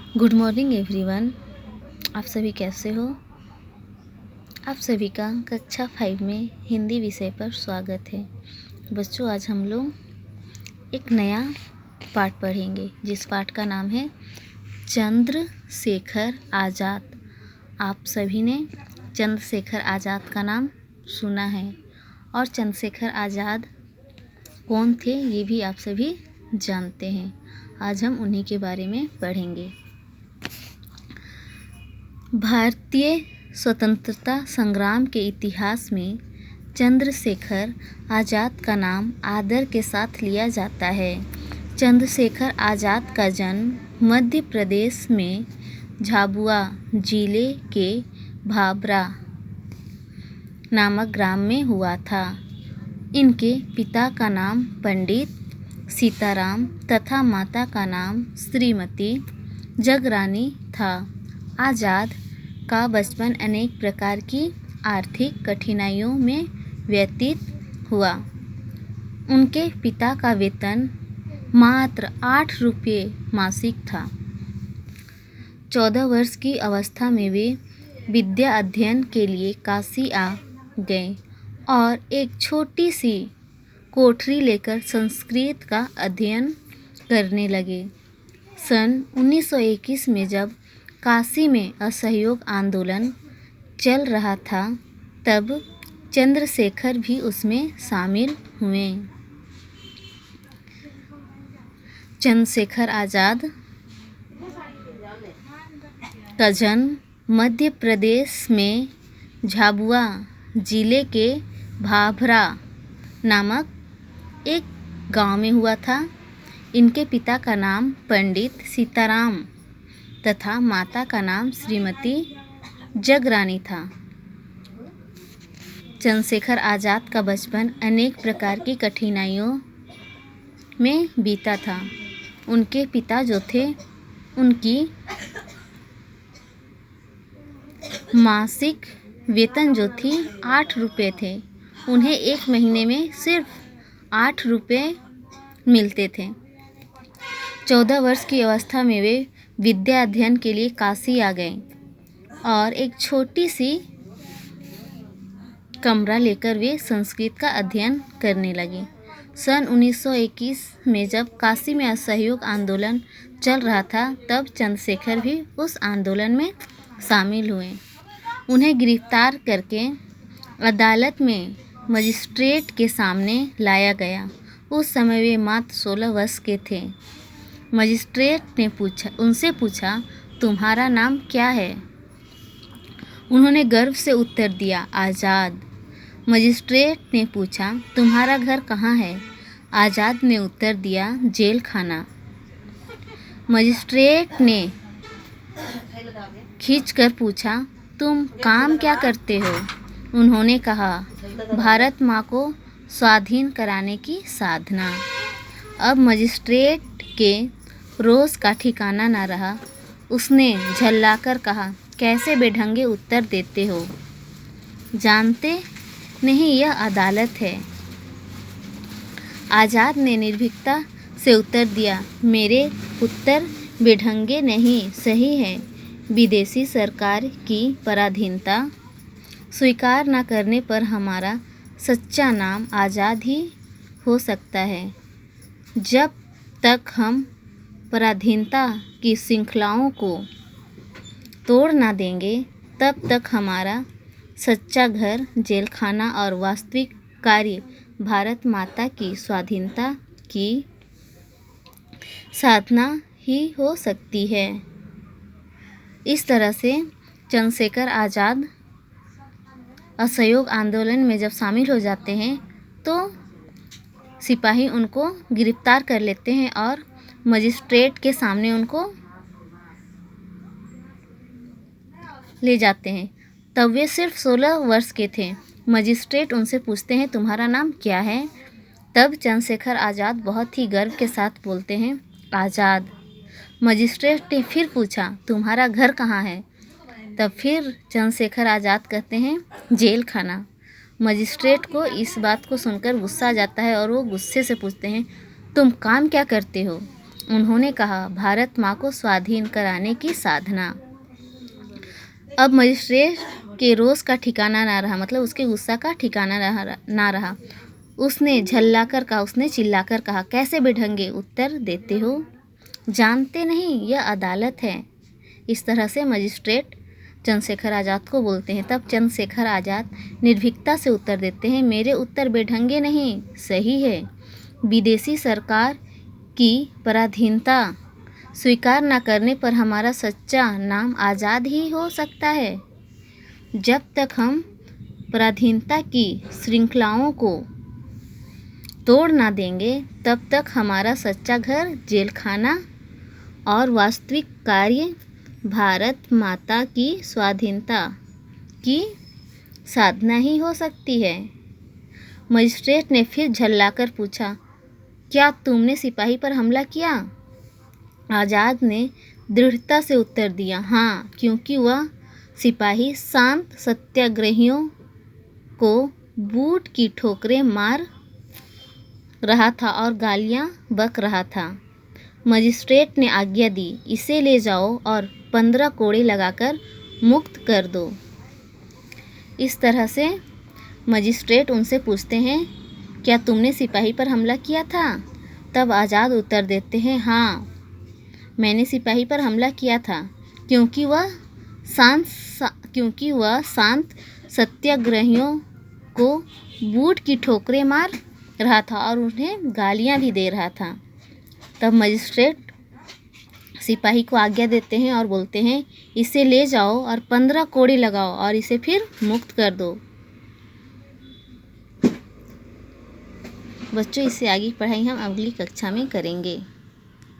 Good morning everyone. आप सभी कैसे हो? आप सभी का कक्षा 5 में हिंदी विषय पर स्वागत है। बच्चों, आज हम लोग एक नया पाठ पढ़ेंगे जिस पाठ का नाम है चंद्रशेखर आज़ाद। आप सभी ने चंद्रशेखर आज़ाद का नाम सुना है और चंद्रशेखर आज़ाद कौन थे ये भी आप सभी जानते हैं। आज हम उन्हीं के बारे में पढ़ेंगे। भारतीय स्वतंत्रता संग्राम के इतिहास में चंद्रशेखर आज़ाद का नाम आदर के साथ लिया जाता है। चंद्रशेखर आज़ाद का जन्म मध्य प्रदेश में झाबुआ जिले के भाभरा नामक ग्राम में हुआ था। इनके पिता का नाम पंडित सीताराम तथा माता का नाम श्रीमती जगरानी था। आज़ाद का बचपन अनेक प्रकार की आर्थिक कठिनाइयों में व्यतीत हुआ। उनके पिता का वेतन मात्र 8 रुपये मासिक था। 14 वर्ष की अवस्था में वे विद्या अध्ययन के लिए काशी आ गए और एक छोटी सी कोठरी लेकर संस्कृत का अध्ययन करने लगे। सन 1921 में जब काशी में असहयोग आंदोलन चल रहा था तब चंद्रशेखर भी उसमें शामिल हुए। चंद्रशेखर आज़ाद का जन्म मध्य प्रदेश में झाबुआ जिले के भाभरा नामक एक गांव में हुआ था। इनके पिता का नाम पंडित सीताराम तथा माता का नाम श्रीमती जगरानी था। चंद्रशेखर आज़ाद का बचपन अनेक प्रकार की कठिनाइयों में बीता था। उनके पिता जो थे उनकी मासिक वेतन जो थी 8 रुपये थे। उन्हें एक महीने में सिर्फ 8 रुपये मिलते थे। 14 वर्ष की अवस्था में वे विद्या अध्ययन के लिए काशी आ गए और एक छोटी सी कमरा लेकर वे संस्कृत का अध्ययन करने लगे। सन 1921 में जब काशी में असहयोग आंदोलन चल रहा था तब चंद्रशेखर भी उस आंदोलन में शामिल हुए। उन्हें गिरफ्तार करके अदालत में मजिस्ट्रेट के सामने लाया गया। उस समय वे मात्र 16 वर्ष के थे। मजिस्ट्रेट ने उनसे पूछा, तुम्हारा नाम क्या है? उन्होंने गर्व से उत्तर दिया, आज़ाद। मजिस्ट्रेट ने पूछा, तुम्हारा घर कहाँ है? आज़ाद ने उत्तर दिया, जेल खाना। मजिस्ट्रेट ने खींचकर पूछा, तुम काम क्या करते हो? उन्होंने कहा, भारत माँ को स्वाधीन कराने की साधना। अब मजिस्ट्रेट के रोष का ठिकाना न रहा। उसने झल्लाकर कहा, कैसे बेढंगे उत्तर देते हो? जानते नहीं यह अदालत है। आज़ाद ने निर्भीकता से उत्तर दिया, मेरे उत्तर बेढंगे नहीं, सही है। विदेशी सरकार की पराधीनता स्वीकार न करने पर हमारा सच्चा नाम आज़ाद ही हो सकता है। जब तक हम पराधीनता की श्रृंखलाओं को तोड़ ना देंगे तब तक हमारा सच्चा घर जेल खाना और वास्तविक कार्य भारत माता की स्वाधीनता की साधना ही हो सकती है। इस तरह से चंद्रशेखर आज़ाद असहयोग आंदोलन में जब शामिल हो जाते हैं तो सिपाही उनको गिरफ्तार कर लेते हैं और मजिस्ट्रेट के सामने उनको ले जाते हैं। तब वे सिर्फ 16 वर्ष के थे। मजिस्ट्रेट उनसे पूछते हैं, तुम्हारा नाम क्या है? तब चंद्रशेखर आज़ाद बहुत ही गर्व के साथ बोलते हैं, आज़ाद। मजिस्ट्रेट ने फिर पूछा, तुम्हारा घर कहाँ है? तब फिर चंद्रशेखर आज़ाद कहते हैं, जेल खाना। मजिस्ट्रेट को इस बात को सुनकर गुस्सा आ जाता है और वो गुस्से से पूछते हैं, तुम काम क्या करते हो? उन्होंने कहा, भारत माँ को स्वाधीन कराने की साधना। अब मजिस्ट्रेट के रोष का ठिकाना ना रहा, मतलब उसके गुस्सा का ठिकाना ना रहा। उसने झल्लाकर कहा, उसने चिल्लाकर कहा, कैसे बेढंगे उत्तर देते हो? जानते नहीं यह अदालत है। इस तरह से मजिस्ट्रेट चंद्रशेखर आज़ाद को बोलते हैं। तब चंद्रशेखर आज़ाद निर्भीकता से उत्तर देते हैं, मेरे उत्तर बेढंगे नहीं, सही है। विदेशी सरकार की पराधीनता स्वीकार न करने पर हमारा सच्चा नाम आज़ाद ही हो सकता है। जब तक हम पराधीनता की श्रृंखलाओं को तोड़ ना देंगे, तब तक हमारा सच्चा घर जेलखाना और वास्तविक कार्य भारत माता की स्वाधीनता की साधना ही हो सकती है। मजिस्ट्रेट ने फिर झल्लाकर पूछा, क्या तुमने सिपाही पर हमला किया? आज़ाद ने दृढ़ता से उत्तर दिया, हाँ, क्योंकि वह सिपाही शांत सत्याग्रहियों को बूट की ठोकरें मार रहा था और गालियां बक रहा था। मजिस्ट्रेट ने आज्ञा दी, इसे ले जाओ और 15 कोड़े लगाकर मुक्त कर दो। इस तरह से मजिस्ट्रेट उनसे पूछते हैं, क्या तुमने सिपाही पर हमला किया था? तब आज़ाद उत्तर देते हैं, हाँ, मैंने सिपाही पर हमला किया था, क्योंकि वह शांत सत्याग्रहियों को बूट की ठोकरें मार रहा था और उन्हें गालियां भी दे रहा था। तब मजिस्ट्रेट सिपाही को आज्ञा देते हैं और बोलते हैं, इसे ले जाओ और 15 कोड़े लगाओ और इसे फिर मुक्त कर दो। बच्चों, इससे आगे की पढ़ाई हम अगली कक्षा में करेंगे।